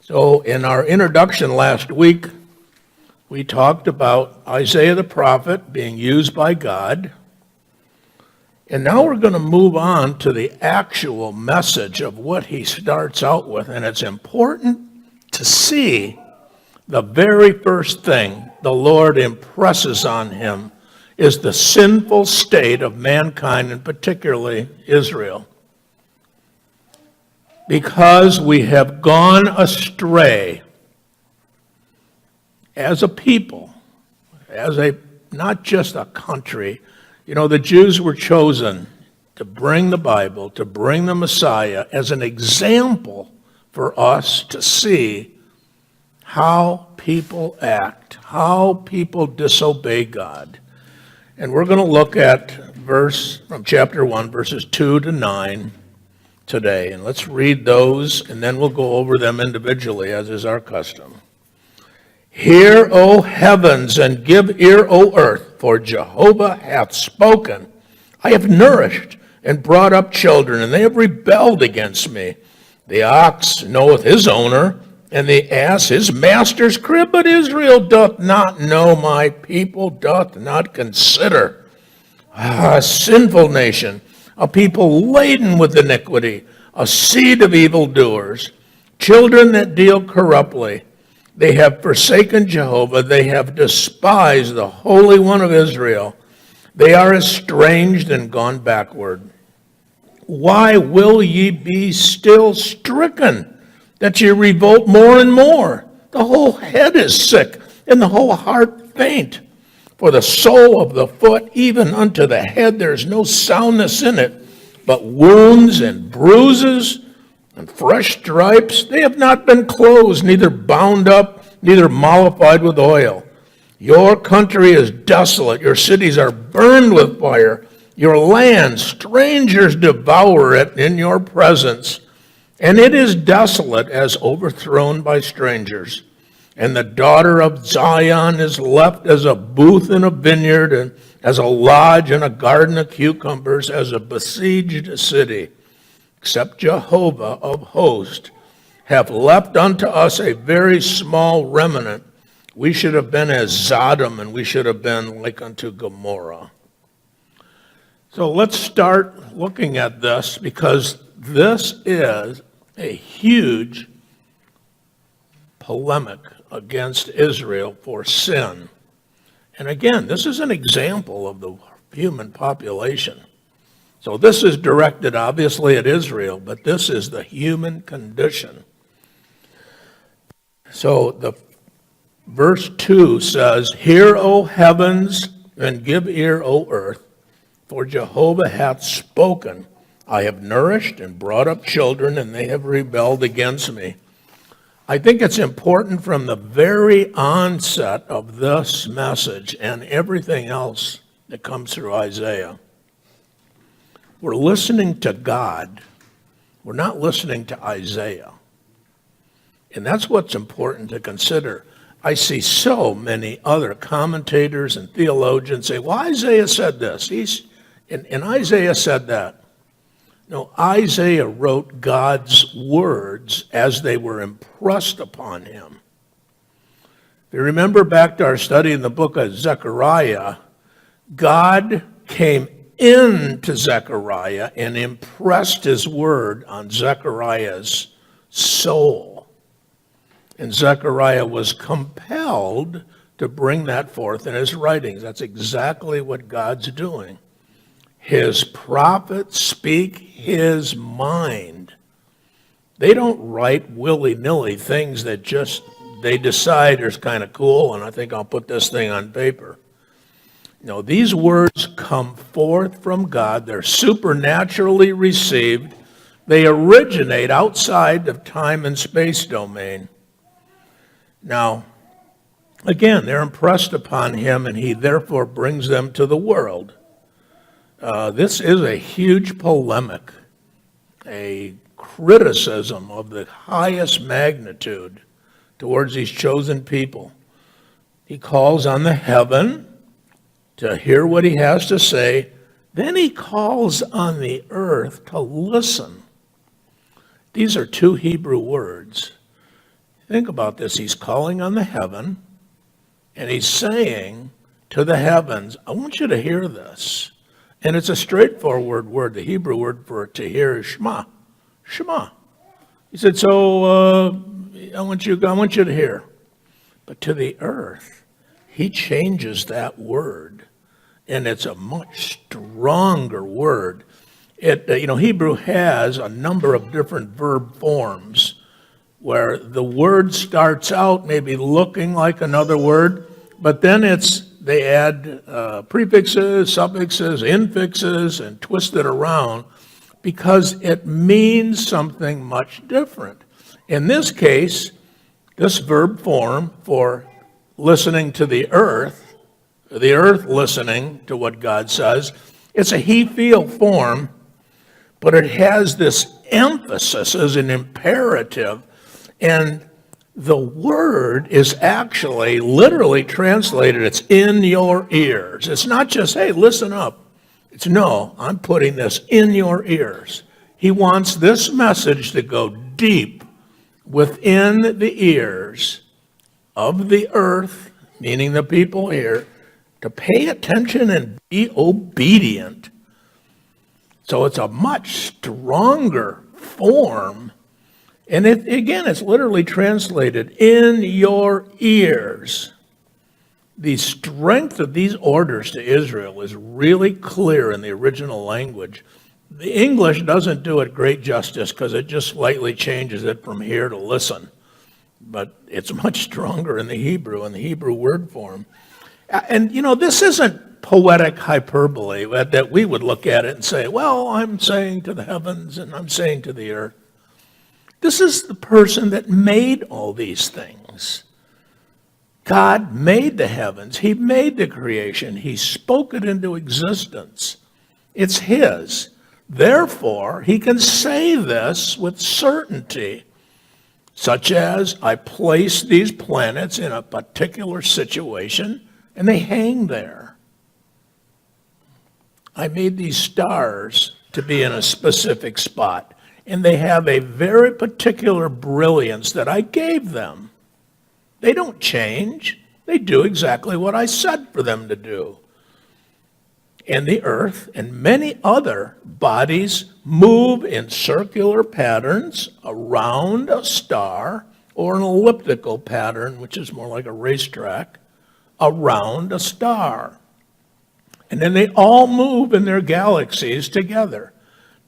So in our introduction last week, we talked about Isaiah the prophet being used by God. And now we're going to move on to the actual message of what he starts out with. And it's important to see the very first thing the Lord impresses on him is the sinful state of mankind, and particularly Israel. Because we have gone astray as a people, not just a country. You know, the Jews were chosen to bring the Bible, to bring the Messiah as an example for us to see how people act, how people disobey God. And we're going to look at verse from chapter 1, verses 2 to 9 today. And let's read those, and then we'll go over them individually, as is our custom. Hear, O heavens, and give ear, O earth, for Jehovah hath spoken. I have nourished and brought up children, and they have rebelled against me. The ox knoweth his owner, and the ass his master's crib, but Israel doth not know, my people doth not consider. A sinful nation, a people laden with iniquity, a seed of evildoers, children that deal corruptly. They have forsaken Jehovah, they have despised the Holy One of Israel. They are estranged and gone backward. Why will ye be still stricken, that ye revolt more and more? The whole head is sick, and the whole heart faint. For the sole of the foot, even unto the head, there is no soundness in it, but wounds and bruises and fresh stripes. They have not been closed, neither bound up, neither mollified with oil. Your country is desolate, your cities are burned with fire. Your land, strangers devour it in your presence. And it is desolate as overthrown by strangers. And the daughter of Zion is left as a booth in a vineyard, and as a lodge in a garden of cucumbers, as a besieged city. Except Jehovah of hosts hath left unto us a very small remnant. We should have been as Sodom, and we should have been like unto Gomorrah. So let's start looking at this, because this is a huge polemic against Israel for sin. And again, this is an example of the human population. So this is directed obviously at Israel, but this is the human condition. So the verse 2 says, Hear, O heavens, and give ear, O earth, for Jehovah hath spoken. I have nourished and brought up children, and they have rebelled against me. I think it's important from the very onset of this message and everything else that comes through Isaiah. We're listening to God. We're not listening to Isaiah. And that's what's important to consider. I see so many other commentators and theologians say, well, Isaiah said this. And Isaiah said that. No, Isaiah wrote God's words as they were impressed upon him. If you remember back to our study in the book of Zechariah, God came into Zechariah and impressed his word on Zechariah's soul. And Zechariah was compelled to bring that forth in his writings. That's exactly what God's doing. His prophets speak his mind. They don't write willy-nilly things that just they decide is kind of cool, and I think I'll put this thing on paper. No, these words come forth from God. They're supernaturally received. They originate outside of time and space domain. Now, again, they're impressed upon him, and he therefore brings them to the world. This is a huge polemic, a criticism of the highest magnitude towards these chosen people. He calls on the heaven to hear what he has to say. Then he calls on the earth to listen. These are two Hebrew words. Think about this. He's calling on the heaven, and he's saying to the heavens, I want you to hear this. And it's a straightforward word. The Hebrew word for it to hear is shema. Shema. He said, so I want you to hear. But to the earth, he changes that word, and it's a much stronger word. Hebrew has a number of different verb forms where the word starts out maybe looking like another word, but then they add prefixes, suffixes, infixes, and twist it around because it means something much different. In this case, this verb form for listening to the earth listening to what God says, it's a he-feel form, but it has this emphasis as an imperative, and the word is actually literally translated, it's in your ears. It's not just, hey, listen up. It's no, I'm putting this in your ears. He wants this message to go deep within the ears of the earth, meaning the people here, to pay attention and be obedient. So it's a much stronger form. And it's literally translated in your ears. The strength of these orders to Israel is really clear in the original language. The English doesn't do it great justice because it just slightly changes it from hear to listen. But it's much stronger in the Hebrew word form. And, this isn't poetic hyperbole that we would look at it and say, well, I'm saying to the heavens and I'm saying to the earth. This is the person that made all these things. God made the heavens. He made the creation. He spoke it into existence. It's his. Therefore, he can say this with certainty, such as, I place these planets in a particular situation, and they hang there. I made these stars to be in a specific spot, and they have a very particular brilliance that I gave them. They don't change. They do exactly what I said for them to do. And the earth and many other bodies move in circular patterns around a star, or an elliptical pattern, which is more like a racetrack, around a star. And then they all move in their galaxies together.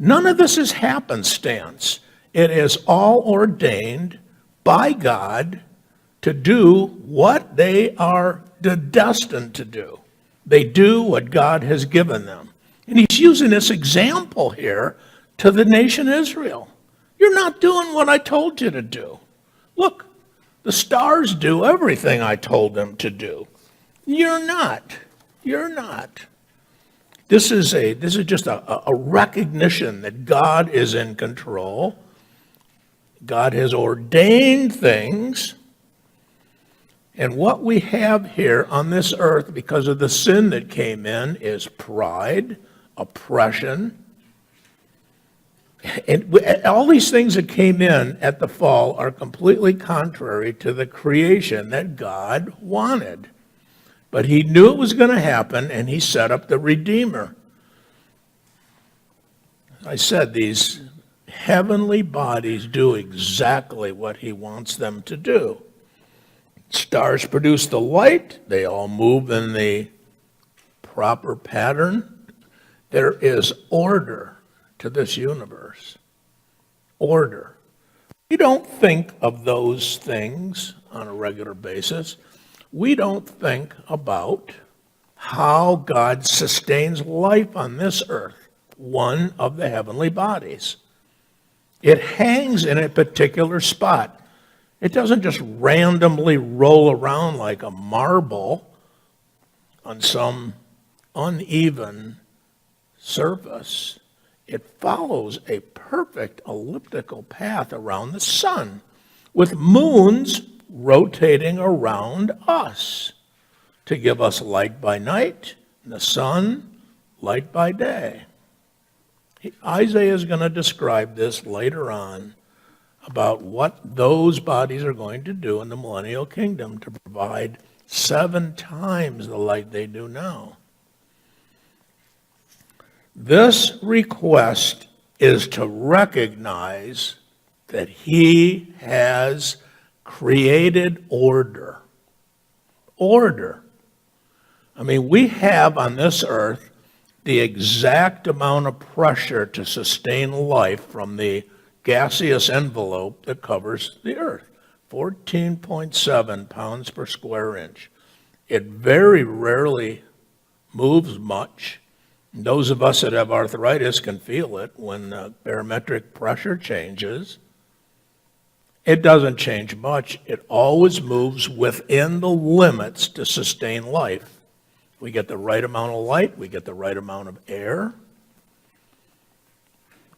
None of this is happenstance. It is all ordained by God to do what they are destined to do. They do what God has given them. And he's using this example here to the nation Israel. You're not doing what I told you to do. Look, the stars do everything I told them to do. You're not. You're not. This is just a recognition that God is in control. God has ordained things. And what we have here on this earth, because of the sin that came in, is pride, oppression. And all these things that came in at the fall are completely contrary to the creation that God wanted. But he knew it was going to happen, and he set up the Redeemer. I said these heavenly bodies do exactly what he wants them to do. Stars produce the light. They all move in the proper pattern. There is order to this universe. Order. We don't think of those things on a regular basis. We don't think about how God sustains life on this earth, one of the heavenly bodies. It hangs in a particular spot. It doesn't just randomly roll around like a marble on some uneven surface. It follows a perfect elliptical path around the sun, with moons rotating around us to give us light by night, and the sun, light by day. Isaiah is going to describe this later on, about what those bodies are going to do in the millennial kingdom to provide 7 times the light they do now. This request is to recognize that he has created order. Order. I mean, we have on this earth the exact amount of pressure to sustain life from the gaseous envelope that covers the earth, 14.7 pounds per square inch. It very rarely moves much. Those of us that have arthritis can feel it when barometric pressure changes. It doesn't change much. It always moves within the limits to sustain life. We get the right amount of light. We get the right amount of air.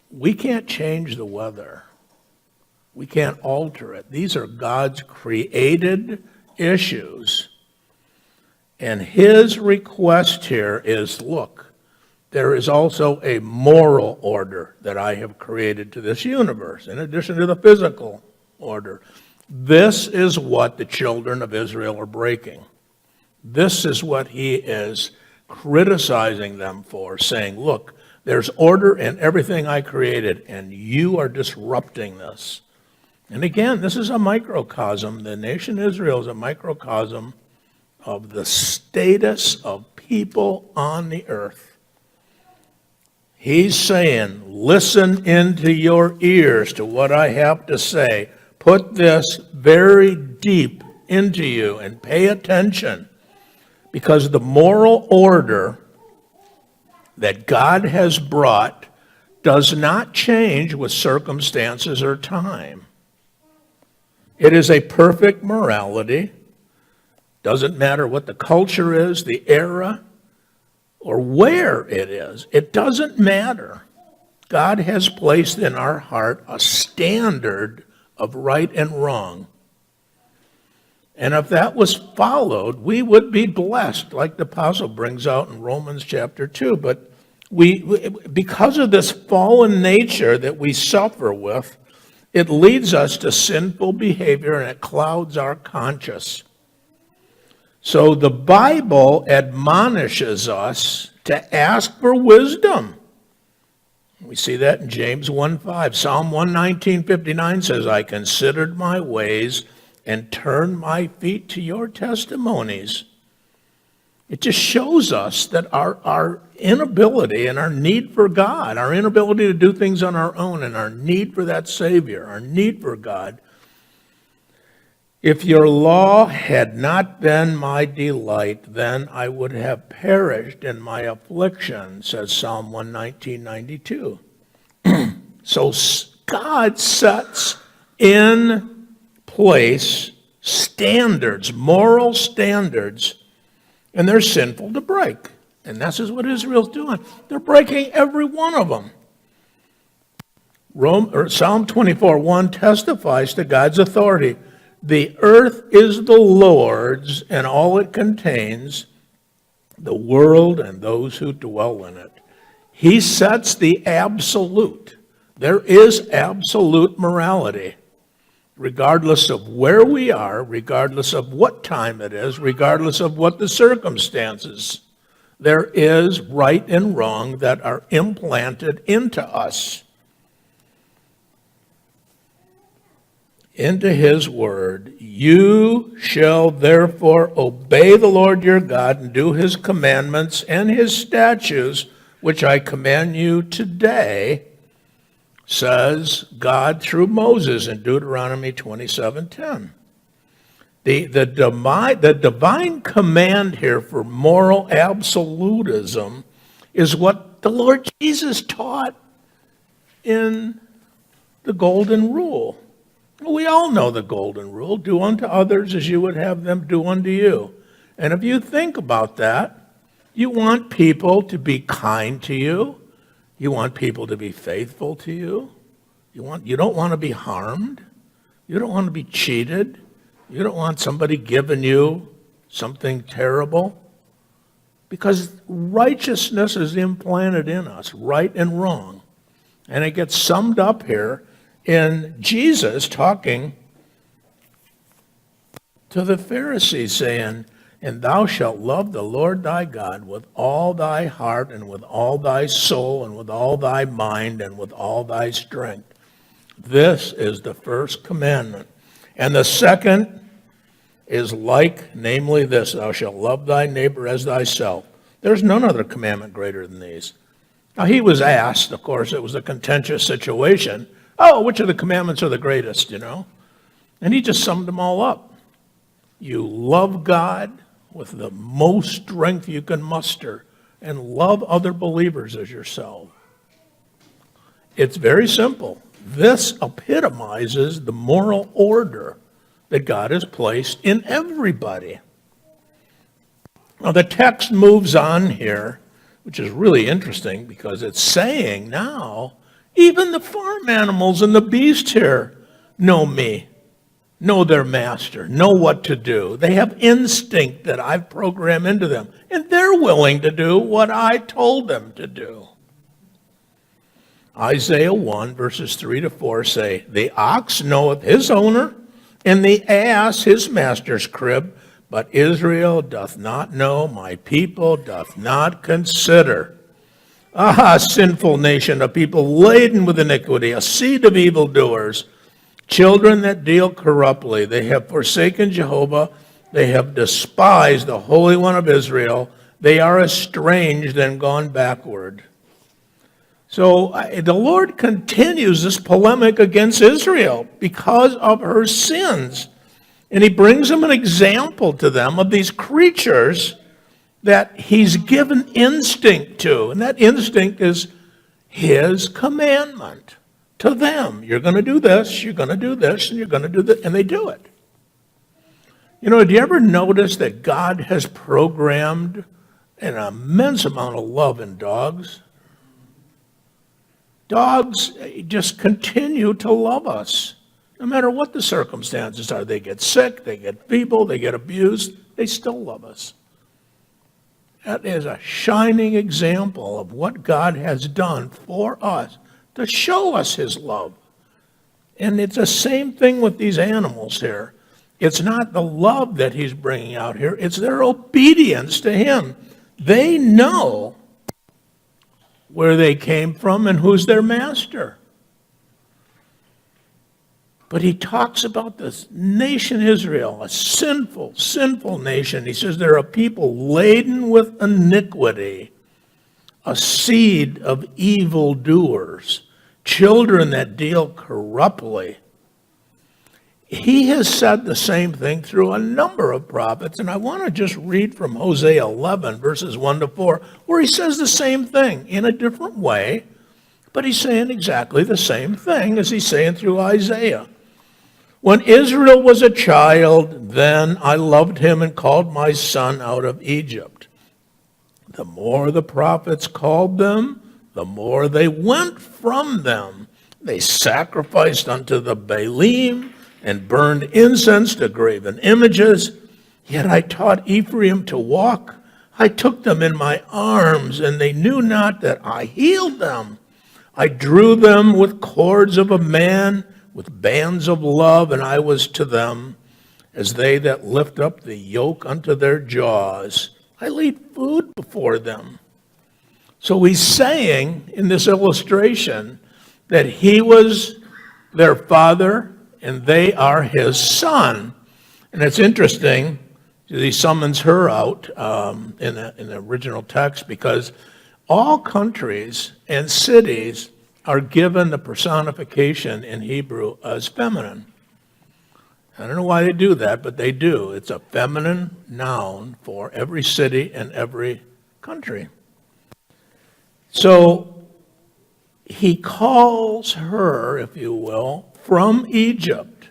We can't change the weather. We can't alter it. These are God's created issues. And his request here is, look, there is also a moral order that I have created to this universe, in addition to the physical order. This is what the children of Israel are breaking. This is what he is criticizing them for, saying, look, there's order in everything I created, and you are disrupting this. And again, this is a microcosm. The nation Israel is a microcosm of the status of people on the earth. He's saying, listen into your ears to what I have to say. Put this very deep into you and pay attention, because the moral order that God has brought does not change with circumstances or time. It is a perfect morality. Doesn't matter what the culture is, the era, or where it is. It doesn't matter. God has placed in our heart a standard of right and wrong. And if that was followed, we would be blessed, like the apostle brings out in Romans chapter 2. But because of this fallen nature that we suffer with, it leads us to sinful behavior and it clouds our conscience. So the Bible admonishes us to ask for wisdom. We see that in James 1:5. Psalm 119:59 says, I considered my ways and turned my feet to your testimonies. It just shows us that our inability and our need for God, our inability to do things on our own, and our need for that Savior, our need for God. If your law had not been my delight, then I would have perished in my affliction, says Psalm 119:92. So God sets in place standards, moral standards, and they're sinful to break. And this is what Israel's doing. They're breaking every one of them. Psalm 24:1 testifies to God's authority. The earth is the Lord's and all it contains, the world and those who dwell in it. He sets the absolute. There is absolute morality, regardless of where we are, regardless of what time it is, regardless of what the circumstances. There is right and wrong that are implanted into us. Into his word. You shall therefore obey the Lord your God and do his commandments and his statutes, which I command you today, says God through Moses in Deuteronomy 27:10. The divine command here for moral absolutism is what the Lord Jesus taught in the Golden Rule. We all know the Golden Rule. Do unto others as you would have them do unto you. And if you think about that, you want people to be kind to you. You want people to be faithful to you. You don't want to be harmed. You don't want to be cheated. You don't want somebody giving you something terrible. Because righteousness is implanted in us, right and wrong. And it gets summed up here in Jesus talking to the Pharisees, saying, "And thou shalt love the Lord thy God with all thy heart and with all thy soul and with all thy mind and with all thy strength." This is the first commandment. And the second is like, namely this, thou shalt love thy neighbor as thyself. There's none other commandment greater than these. Now he was asked, of course, it was a contentious situation, oh, which of the commandments are the greatest, And he just summed them all up. You love God with the most strength you can muster and love other believers as yourself. It's very simple. This epitomizes the moral order that God has placed in everybody. Now the text moves on here, which is really interesting because it's saying now, even the farm animals and the beasts here know me, know their master, know what to do. They have instinct that I've programmed into them, and they're willing to do what I told them to do. Isaiah 1, verses 3 to 4 say, "The ox knoweth his owner, and the ass his master's crib, but Israel doth not know, my people doth not consider. Ah, sinful nation, a people laden with iniquity, a seed of evildoers, children that deal corruptly. They have forsaken Jehovah, they have despised the Holy One of Israel, they are estranged and gone backward." So the Lord continues this polemic against Israel because of her sins. And he brings them an example to them of these creatures that he's given instinct to. And that instinct is his commandment to them. You're going to do this, you're going to do this, and you're going to do that. And they do it. Do you ever notice that God has programmed an immense amount of love in dogs? Dogs just continue to love us, no matter what the circumstances are. They get sick, they get feeble, they get abused, they still love us. That is a shining example of what God has done for us to show us his love. And it's the same thing with these animals here. It's not the love that he's bringing out here, it's their obedience to him. They know where they came from and who's their master. But he talks about this nation Israel, a sinful, sinful nation. He says they're a people laden with iniquity, a seed of evildoers, children that deal corruptly. He has said the same thing through a number of prophets, and I want to just read from Hosea 11, verses 1 to 4, where he says the same thing in a different way, but he's saying exactly the same thing as he's saying through Isaiah. "When Israel was a child, then I loved him and called my son out of Egypt. The more the prophets called them, the more they went from them. They sacrificed unto the Baalim and burned incense to graven images. Yet I taught Ephraim to walk. I took them in my arms, and they knew not that I healed them. I drew them with cords of a man, with bands of love, and I was to them as they that lift up the yoke unto their jaws. I laid food before them." So he's saying in this illustration that he was their father and they are his son. And it's interesting, he summons her out in the original text because all countries and cities are given the personification in Hebrew as feminine. I don't know why they do that, but they do. It's a feminine noun for every city and every country. So he calls her, if you will, from Egypt.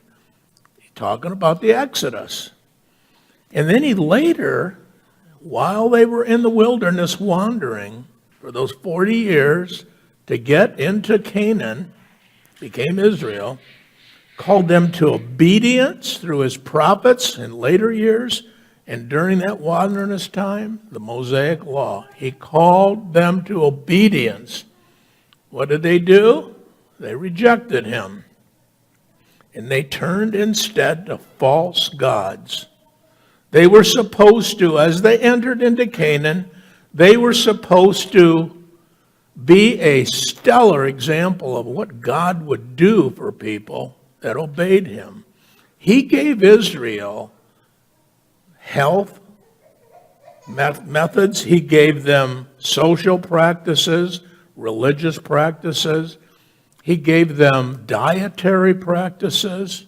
He's talking about the Exodus. And then he later, while they were in the wilderness wandering for those 40 years to get into Canaan, became Israel, called them to obedience through his prophets in later years. And during that wilderness time, the Mosaic Law, he called them to obedience. What did they do? They rejected him. and they turned instead to false gods. They were supposed to, as they entered into Canaan, they were supposed to be a stellar example of what God would do for people that obeyed him. He gave Israel health methods. He gave them social practices, religious practices. He gave them dietary practices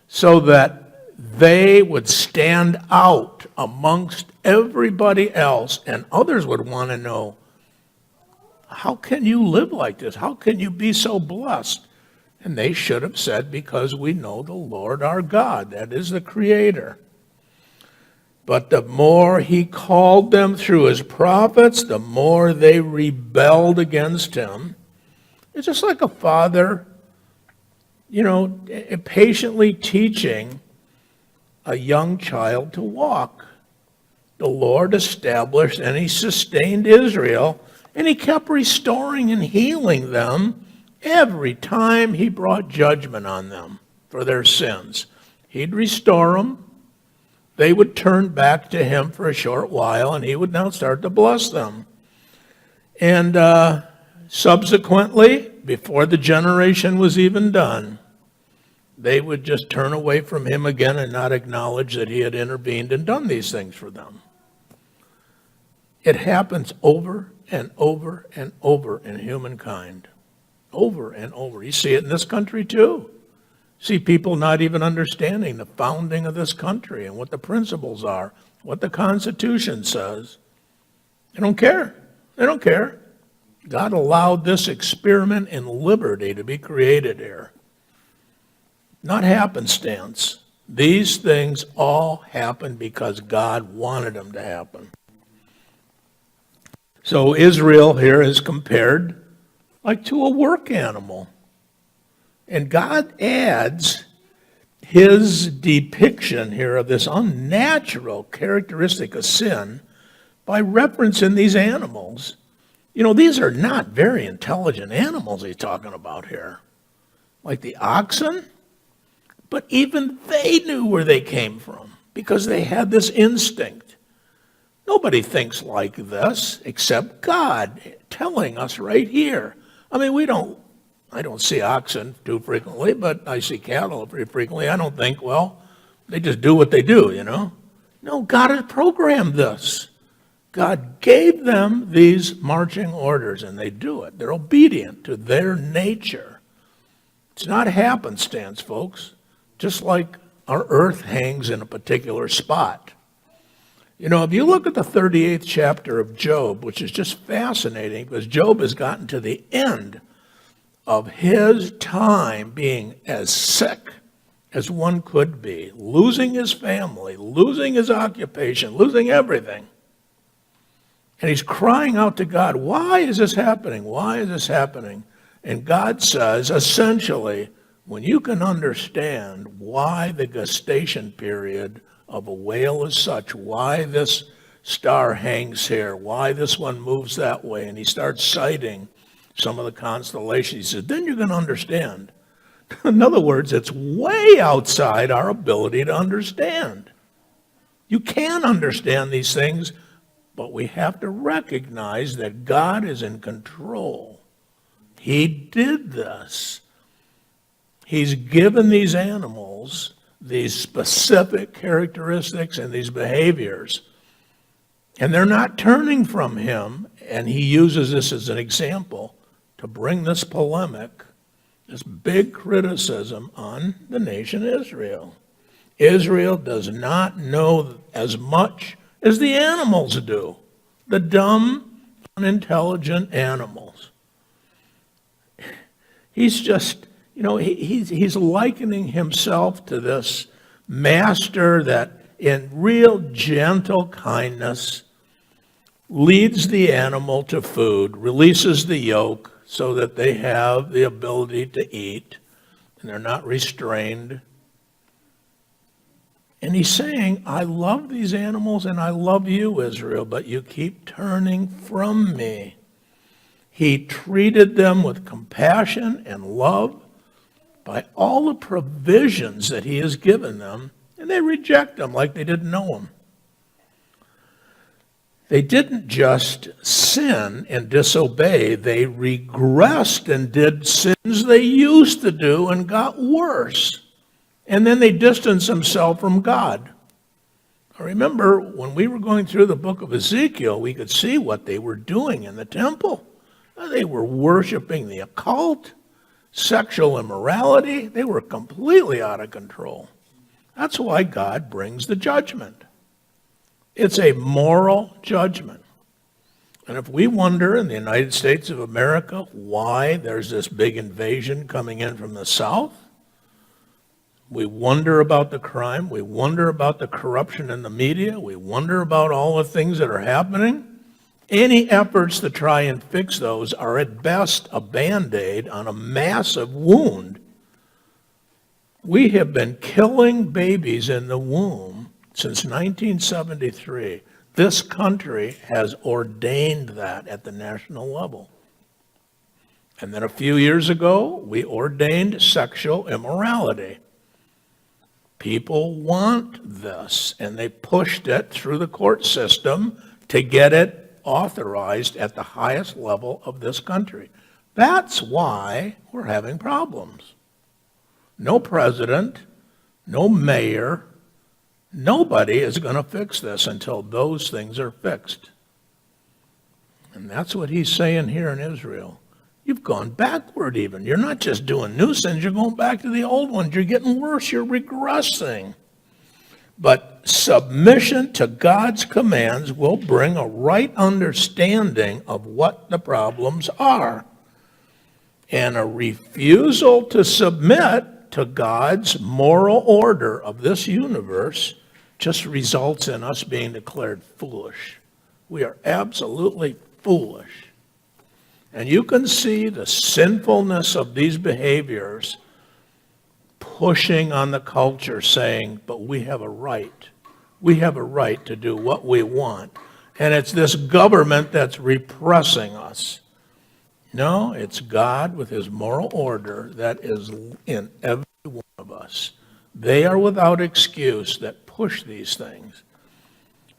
so that they would stand out amongst everybody else, and others would want to know, how can you live like this? How can you be so blessed? And they should have said, because we know the Lord our God, that is the Creator. But the more he called them through his prophets, the more they rebelled against him. It's just like a father, patiently teaching a young child to walk. The Lord established and he sustained Israel, and he kept restoring and healing them every time he brought judgment on them for their sins. He'd restore them. They would turn back to him for a short while, and he would now start to bless them. And subsequently, before the generation was even done, they would just turn away from him again and not acknowledge that he had intervened and done these things for them. It happens over and over and over in humankind. Over and over. You see it in this country too. See people not even understanding the founding of this country and what the principles are, what the Constitution says. They don't care. They don't care. God allowed this experiment in liberty to be created here. Not happenstance. These things all happened because God wanted them to happen. So Israel here is compared like to a work animal. And God adds his depiction here of this unnatural characteristic of sin by referencing these animals. These are not very intelligent animals he's talking about here. Like the oxen. But even they knew where they came from because they had this instinct. Nobody thinks like this except God telling us right here. I mean, I don't see oxen too frequently, but I see cattle pretty frequently. I don't think, they just do what they do, No, God has programmed this. God gave them these marching orders, and they do it. They're obedient to their nature. It's not happenstance, folks. Just like our earth hangs in a particular spot. If you look at the 38th chapter of Job, which is just fascinating, because Job has gotten to the end of his time being as sick as one could be, losing his family, losing his occupation, losing everything. And he's crying out to God, why is this happening? Why is this happening? And God says, essentially, when you can understand why the gestation period of a whale is such, why this star hangs here, why this one moves that way, and he starts citing some of the constellations, he said, then you're going to understand. In other words, it's way outside our ability to understand. You can understand these things, but we have to recognize that God is in control. He did this. He's given these animals these specific characteristics and these behaviors, and they're not turning from him, and he uses this as an example to bring this polemic, this big criticism on the nation Israel. Israel does not know as much as the animals do, the dumb, unintelligent animals. He's just, he's likening himself to this master that in real gentle kindness leads the animal to food, releases the yoke so that they have the ability to eat and they're not restrained. And he's saying, I love these animals and I love you, Israel, but you keep turning from me. He treated them with compassion and love, by all the provisions that he has given them, and they reject them like they didn't know him. They didn't just sin and disobey, they regressed and did sins they used to do and got worse. And then they distanced themselves from God. I remember when we were going through the book of Ezekiel, we could see what they were doing in the temple. They were worshiping the occult, sexual immorality. They were completely out of control. That's why God brings the judgment. It's a moral judgment. And if we wonder in the United States of America why there's this big invasion coming in from the south, we wonder about the crime, we wonder about the corruption in the media, we wonder about all the things that are happening. Any efforts to try and fix those are at best a Band-Aid on a massive wound. We have been killing babies in the womb since 1973. This country has ordained that at the national level. And then a few years ago, we ordained sexual immorality. People want this, and they pushed it through the court system to get it authorized at the highest level of this country. That's why we're having problems. No president, no mayor, nobody is going to fix this until those things are fixed. And that's what he's saying here in Israel. You've gone backward even. You're not just doing new sins, you're going back to the old ones. You're getting worse, you're regressing. But submission to God's commands will bring a right understanding of what the problems are. And a refusal to submit to God's moral order of this universe just results in us being declared foolish. We are absolutely foolish. And you can see the sinfulness of these behaviors pushing on the culture, saying, but we have a right. We have a right to do what we want. And it's this government that's repressing us. No, it's God with his moral order that is in every one of us. They are without excuse that push these things.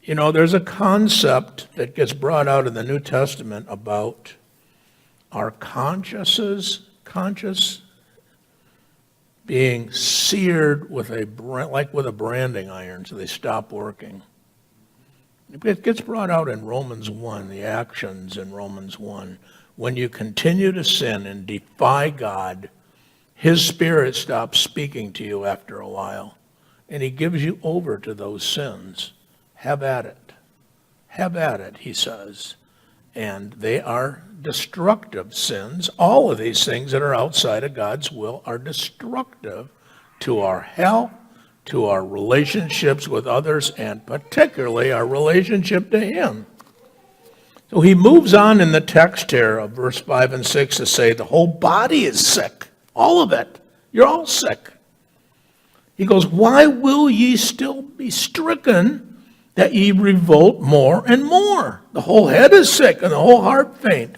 You know, there's a concept that gets brought out in the New Testament about our conscience being seared with like with a branding iron, so they stop working. It gets brought out in Romans 1, the actions in Romans 1. When you continue to sin and defy God, his Spirit stops speaking to you after a while, and he gives you over to those sins. Have at it. Have at it, he says. And they are destructive sins. All of these things that are outside of God's will are destructive to our health, to our relationships with others, and particularly our relationship to him. So he moves on in the text here of verse 5 and 6 to say the whole body is sick. All of it. You're all sick. He goes, why will ye still be stricken that ye revolt more and more? The whole head is sick and the whole heart faint.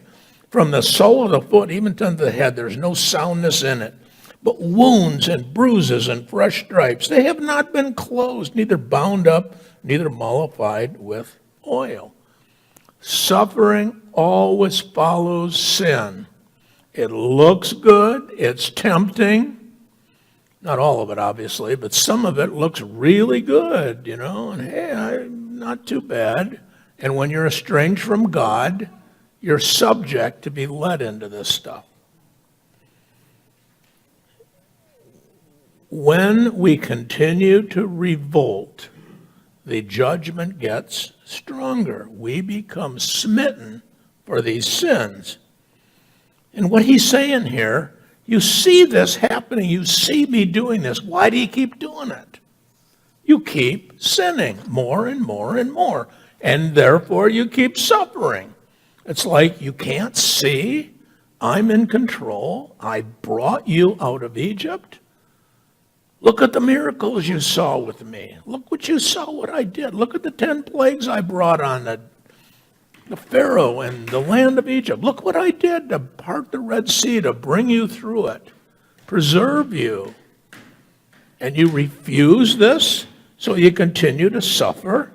From the sole of the foot even to the head, there's no soundness in it. But wounds and bruises and fresh stripes, they have not been closed, neither bound up, neither mollified with oil. Suffering always follows sin. It looks good, it's tempting. Not all of it, obviously, but some of it looks really good, you know, and hey, not too bad. And when you're estranged from God, you're subject to be led into this stuff. When we continue to revolt, the judgment gets stronger. We become smitten for these sins. And what he's saying here, you see this happening. You see me doing this. Why do you keep doing it? You keep sinning more and more and more. And therefore you keep suffering. It's like you can't see. I'm in control. I brought you out of Egypt. Look at the miracles you saw with me. Look what you saw, what I did. Look at the 10 plagues I brought on the Pharaoh and the land of Egypt. Look what I did to part the Red Sea, to bring you through it. preserve you. And you refuse this, so you continue to suffer.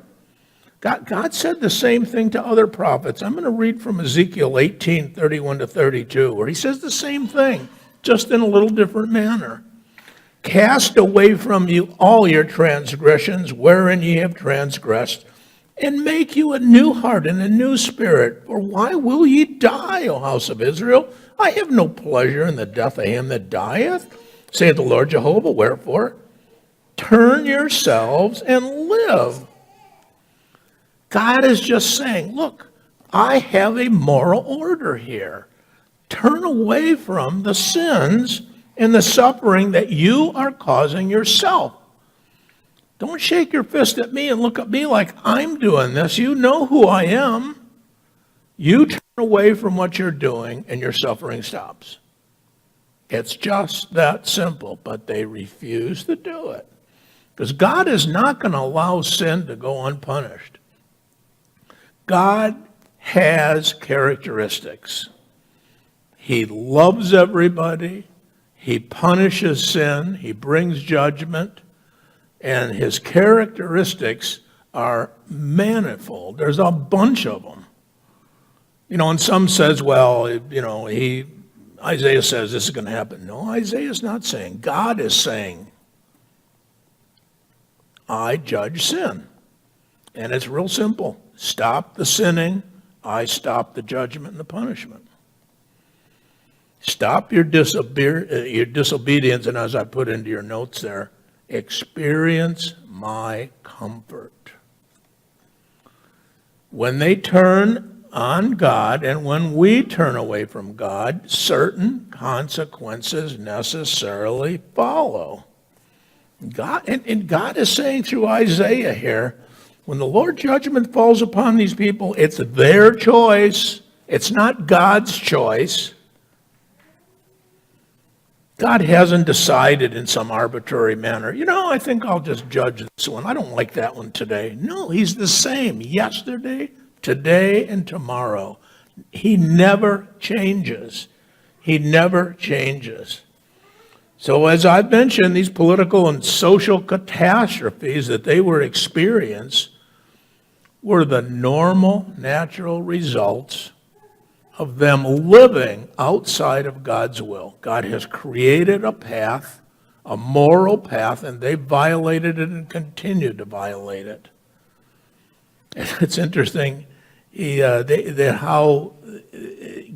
God said the same thing to other prophets. I'm going to read from Ezekiel 18:31-32, where he says the same thing, just in a little different manner. Cast away from you all your transgressions, wherein ye have transgressed, and make you a new heart and a new spirit. For why will ye die, O house of Israel? I have no pleasure in the death of him that dieth, saith the Lord Jehovah. Wherefore, turn yourselves and live. God is just saying, look, I have a moral order here. Turn away from the sins and the suffering that you are causing yourself. Don't shake your fist at me and look at me like I'm doing this. You know who I am. You turn away from what you're doing and your suffering stops. It's just that simple, but they refuse to do it. Because God is not going to allow sin to go unpunished. God has characteristics. He loves everybody. He punishes sin. He brings judgment. And his characteristics are manifold. There's a bunch of them. And some says, well, Isaiah says this is going to happen. No, Isaiah's not saying. God is saying, I judge sin. And it's real simple. Stop the sinning. I stop the judgment and the punishment. Stop your disobedience, and as I put into your notes there, experience my comfort. When they turn on God and when we turn away from God, certain consequences necessarily follow. God is saying through Isaiah here, when the Lord's judgment falls upon these people, it's their choice. It's not God's choice. God hasn't decided in some arbitrary manner, I think I'll just judge this one. I don't like that one today. No, he's the same yesterday, today, and tomorrow. He never changes. He never changes. So as I've mentioned, these political and social catastrophes that they were experiencing were the normal, natural results of them living outside of God's will. God has created a path, a moral path, and they violated it and continue to violate it. It's interesting how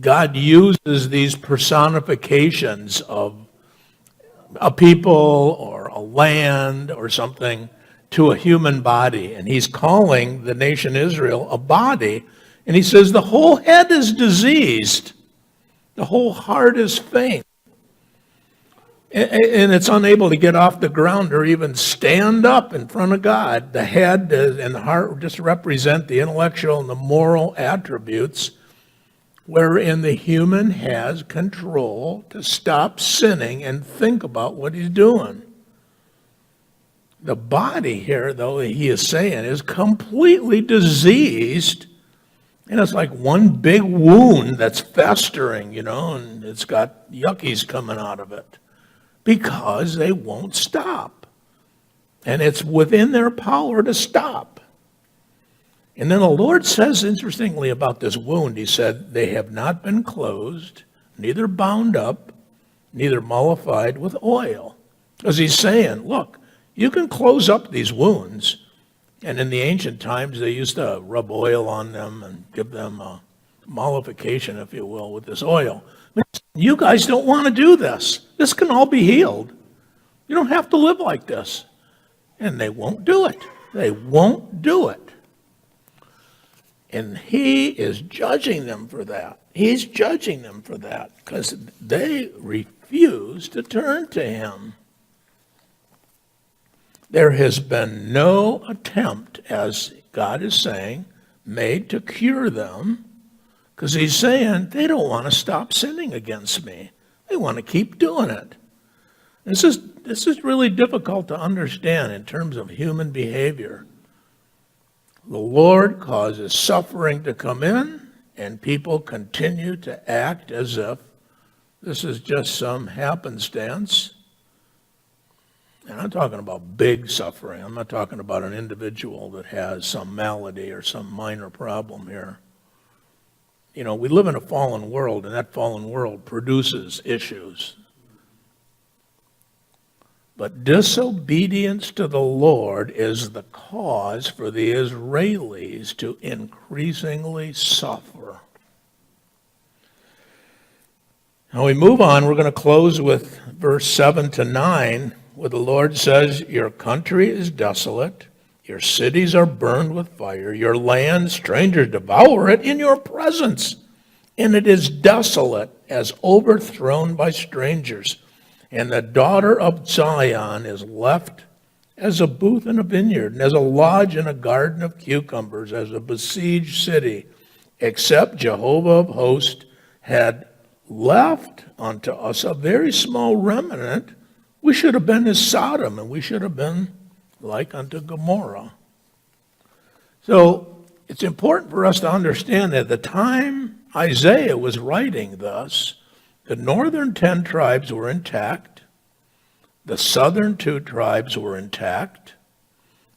God uses these personifications of a people or a land or something to a human body. And he's calling the nation Israel a body. And he says the whole head is diseased. The whole heart is faint. And it's unable to get off the ground or even stand up in front of God. The head and the heart just represent the intellectual and the moral attributes wherein the human has control to stop sinning and think about what he's doing. The body here, though, he is saying, is completely diseased. And it's like one big wound that's festering, and it's got yuckies coming out of it because they won't stop. And it's within their power to stop. And then the Lord says, interestingly, about this wound, he said, they have not been closed, neither bound up, neither mollified with oil. Because he's saying, look, you can close up these wounds. And in the ancient times, they used to rub oil on them and give them a mollification, if you will, with this oil. But you guys don't want to do this. This can all be healed. You don't have to live like this. And they won't do it. They won't do it. And he is judging them for that. He's judging them for that because they refuse to turn to him. There has been no attempt, as God is saying, made to cure them, because he's saying they don't want to stop sinning against me. They want to keep doing it. This is really difficult to understand in terms of human behavior. The Lord causes suffering to come in, and people continue to act as if This is just some happenstance. And I'm talking about big suffering. I'm not talking about an individual that has some malady or some minor problem here. You know, we live in a fallen world, and that fallen world produces issues. But disobedience to the Lord is the cause for the Israelis to increasingly suffer. Now we move on. We're going to close with verse 7 to 9, where the Lord says, your country is desolate, your cities are burned with fire, your land, strangers devour it in your presence, and it is desolate as overthrown by strangers. And the daughter of Zion is left as a booth in a vineyard, and as a lodge in a garden of cucumbers, as a besieged city, except Jehovah of hosts had left unto us a very small remnant. We should have been as Sodom, and we should have been like unto Gomorrah. So it's important for us to understand that at the time Isaiah was writing thus, the northern 10 tribes were intact. The southern 2 tribes were intact.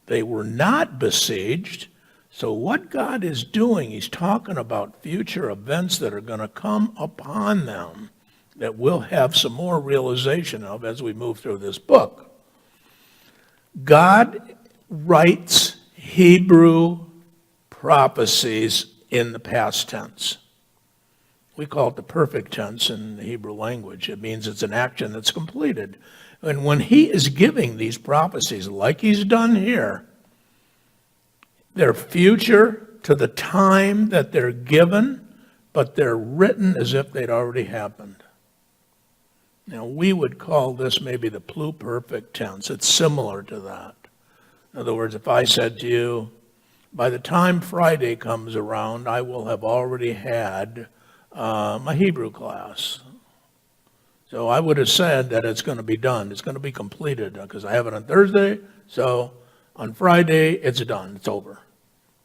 They were not besieged. So what God is doing, he's talking about future events that are going to come upon them that we'll have some more realization of as we move through this book. God writes Hebrew prophecies in the past tense. We call it the perfect tense in the Hebrew language. It means it's an action that's completed. And when he is giving these prophecies, like he's done here, they're future to the time that they're given, but they're written as if they'd already happened. Now, we would call this maybe the pluperfect tense. It's similar to that. In other words, if I said to you, by the time Friday comes around, I will have already had my Hebrew class. So I would have said that it's going to be done. It's going to be completed because I have it on Thursday. So on Friday, it's done. It's over.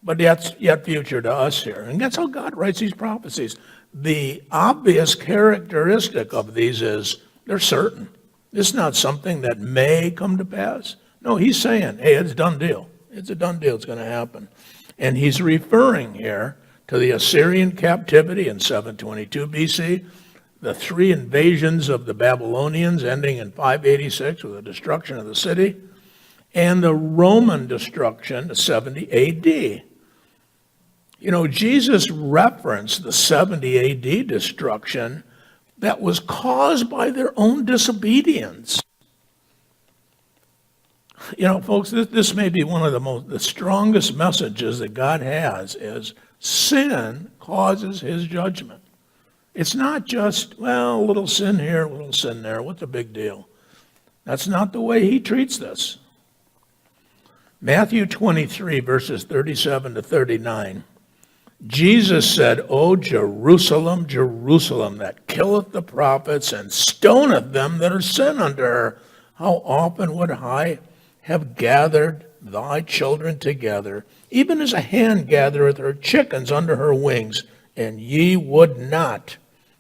But that's yet future to us here. And that's how God writes these prophecies. The obvious characteristic of these is they're certain. It's not something that may come to pass. No, he's saying, hey, it's a done deal. It's a done deal. It's going to happen. And he's referring here to the Assyrian captivity in 722 BC, the 3 invasions of the Babylonians ending in 586 with the destruction of the city, and the Roman destruction of 70 AD. You know, Jesus referenced the 70 AD destruction that was caused by their own disobedience. You know, folks, this may be one of the strongest messages that God has is sin causes his judgment. It's not just, well, a little sin here, a little sin there. What's the big deal? That's not the way he treats this. Matthew 23, verses 37 to 39. Jesus said, O Jerusalem, Jerusalem, that killeth the prophets and stoneth them that are sent unto her, how often would I have gathered thy children together, even as a hen gathereth her chickens under her wings, and ye would not.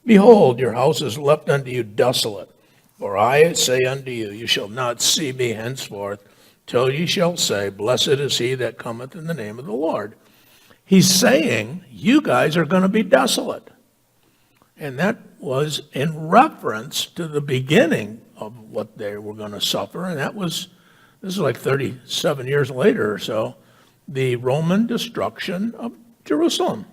Behold, your house is left unto you desolate. For I say unto you, you shall not see me henceforth, till ye shall say, blessed is he that cometh in the name of the Lord. He's saying, you guys are going to be desolate. And that was in reference to the beginning of what they were going to suffer. And this is like 37 years later or so, the Roman destruction of Jerusalem.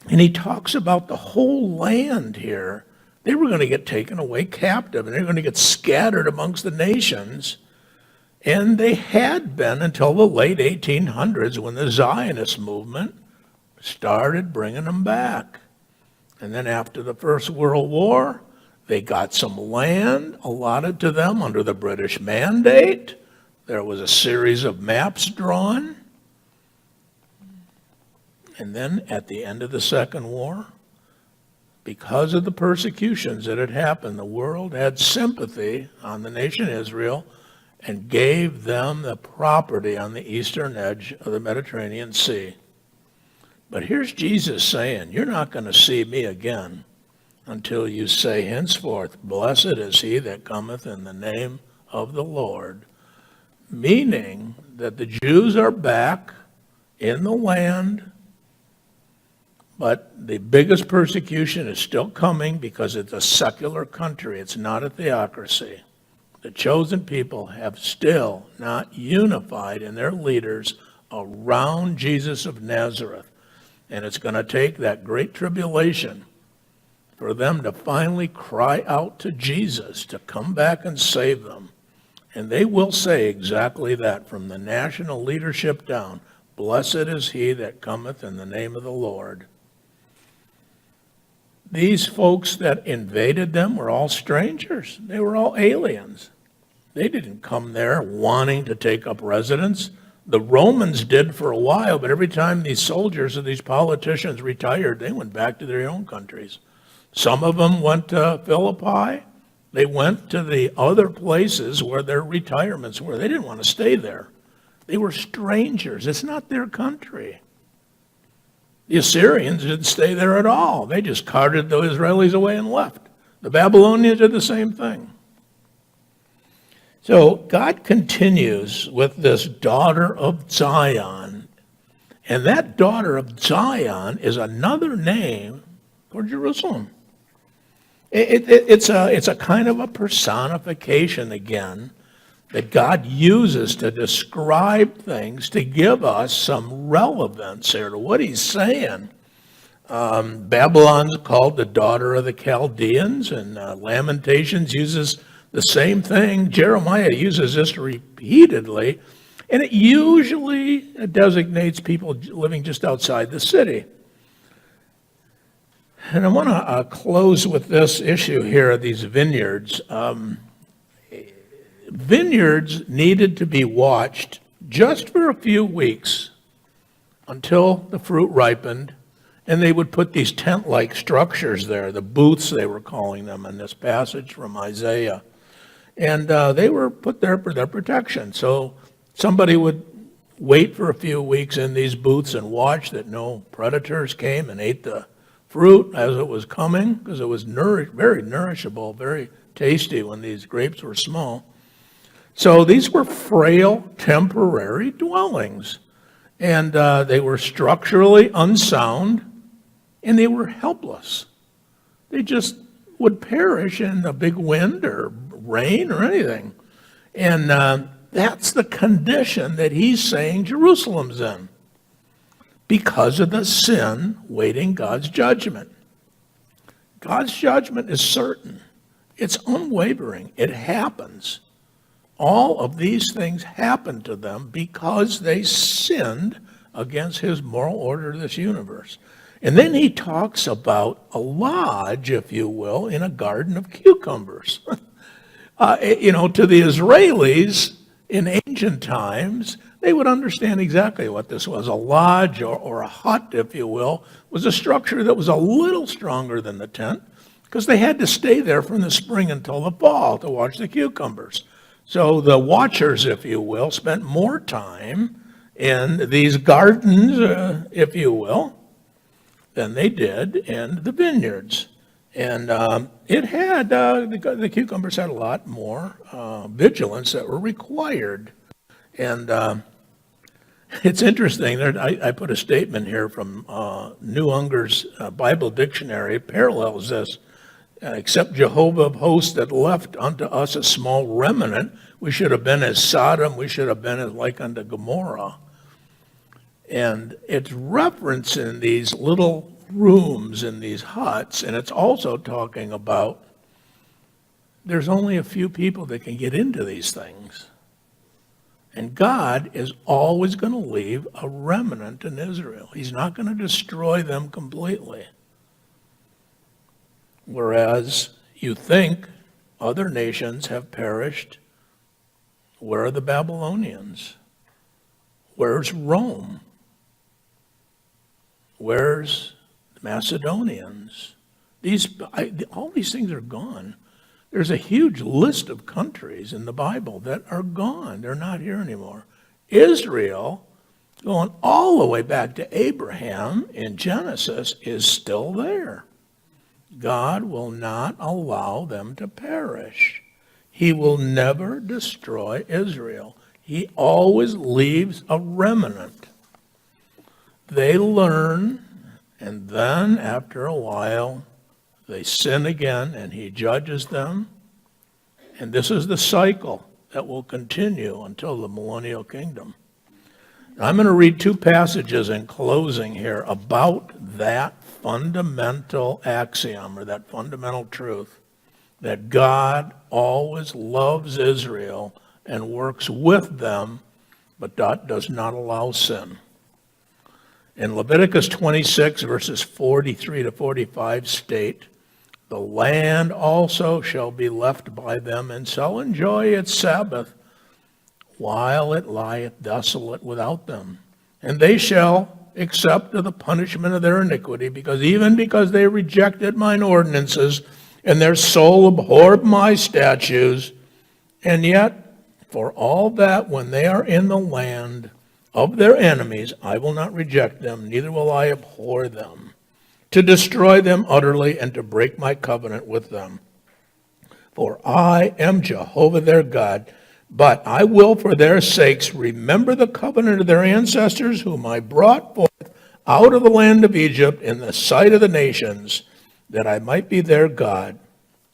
And he talks about the whole land here. They were going to get taken away captive, and they were going to get scattered amongst the nations. And they had been until the late 1800s when the Zionist movement started bringing them back. And then after the First World War, they got some land allotted to them under the British mandate. There was a series of maps drawn. And then at the end of the Second War, because of the persecutions that had happened, the world had sympathy on the nation Israel and gave them the property on the eastern edge of the Mediterranean Sea. But here's Jesus saying, you're not going to see me again until you say henceforth, blessed is he that cometh in the name of the Lord. Meaning that the Jews are back in the land, but the biggest persecution is still coming because it's a secular country. It's not a theocracy. The chosen people have still not unified in their leaders around Jesus of Nazareth. And it's going to take that great tribulation for them to finally cry out to Jesus to come back and save them. And they will say exactly that from the national leadership down. Blessed is he that cometh in the name of the Lord. These folks that invaded them were all strangers. They were all aliens. They didn't come there wanting to take up residence. The Romans did for a while, but every time these soldiers or these politicians retired, they went back to their own countries. Some of them went to Philippi. They went to the other places where their retirements were. They didn't want to stay there. They were strangers. It's not their country. The Assyrians didn't stay there at all. They just carted the Israelis away and left. The Babylonians did the same thing. So God continues with this daughter of Zion. And that daughter of Zion is another name for Jerusalem. It's a kind of a personification again that God uses to describe things to give us some relevance here to what he's saying. Babylon's called the daughter of the Chaldeans, and Lamentations uses the same thing. Jeremiah uses this repeatedly, and it usually designates people living just outside the city. And I want to close with this issue here of these vineyards. Vineyards needed to be watched just for a few weeks until the fruit ripened, and they would put these tent-like structures there, the booths they were calling them in this passage from Isaiah. And they were put there for their protection. So somebody would wait for a few weeks in these booths and watch that no predators came and ate the fruit as it was coming, because it was very nourishable, very tasty when these grapes were small. So these were frail, temporary dwellings. And they were structurally unsound, and they were helpless. They just would perish in a big wind or rain or anything. And that's the condition that he's saying Jerusalem's in, because of the sin waiting God's judgment. God's judgment is certain. It's unwavering. It happens. All of these things happened to them because they sinned against his moral order of this universe. And then he talks about a lodge, if you will, in a garden of cucumbers. To the Israelis in ancient times, they would understand exactly what this was. A lodge or a hut, if you will, was a structure that was a little stronger than the tent because they had to stay there from the spring until the fall to watch the cucumbers. So the watchers, if you will, spent more time in these gardens, if you will, than they did in the vineyards. And the cucumbers had a lot more vigilance that were required. And it's interesting, I put a statement here from New Unger's Bible Dictionary, parallels this. Except Jehovah of hosts that left unto us a small remnant, we should have been as Sodom, we should have been as like unto Gomorrah. And it's referencing these little rooms in these huts, and it's also talking about there's only a few people that can get into these things. And God is always going to leave a remnant in Israel. He's not going to destroy them completely. Whereas you think other nations have perished. Where are the Babylonians? Where's Rome? Where's the Macedonians? All these things are gone. There's a huge list of countries in the Bible that are gone. They're not here anymore. Israel, going all the way back to Abraham in Genesis, is still there. God will not allow them to perish. He will never destroy Israel. He always leaves a remnant. They learn, and then after a while, they sin again, and he judges them. And this is the cycle that will continue until the millennial kingdom. I'm going to read two passages in closing here about that fundamental axiom, or that fundamental truth, that God always loves Israel and works with them, but does not allow sin. In Leviticus 26, verses 43 to 45 state, "The land also shall be left by them, and shall enjoy its Sabbath, while it lieth desolate without them. And they shall accept of the punishment of their iniquity, because they rejected mine ordinances, and their soul abhorred my statutes. And yet, for all that, when they are in the land of their enemies, I will not reject them, neither will I abhor them, to destroy them utterly and to break my covenant with them. For I am Jehovah their God, but I will for their sakes remember the covenant of their ancestors, whom I brought forth out of the land of Egypt in the sight of the nations, that I might be their God.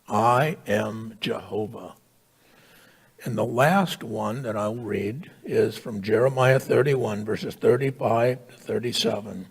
I am Jehovah." And the last one that I'll read is from Jeremiah 31, verses 35 to 37.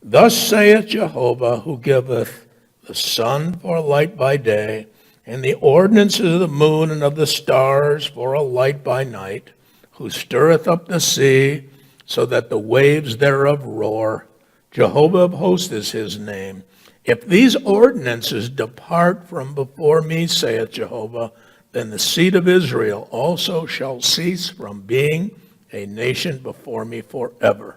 "Thus saith Jehovah, who giveth the sun for a light by day, and the ordinances of the moon and of the stars for a light by night, who stirreth up the sea, so that the waves thereof roar. Jehovah of hosts is his name. If these ordinances depart from before me, saith Jehovah, then the seed of Israel also shall cease from being a nation before me forever.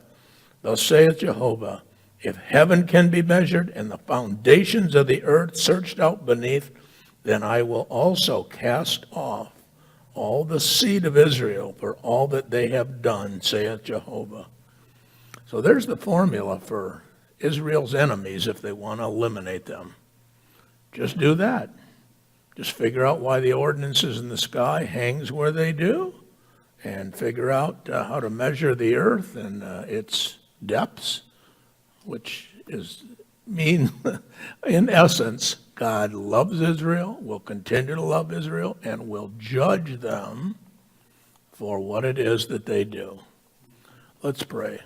Thus saith Jehovah, if heaven can be measured and the foundations of the earth searched out beneath, then I will also cast off all the seed of Israel for all that they have done, saith Jehovah." So there's the formula for Israel's enemies if they want to eliminate them. Just do that. Just figure out why the ordinances in the sky hangs where they do, and figure out how to measure the earth and its depths, which mean, in essence, God loves Israel, will continue to love Israel, and will judge them for what it is that they do. Let's pray.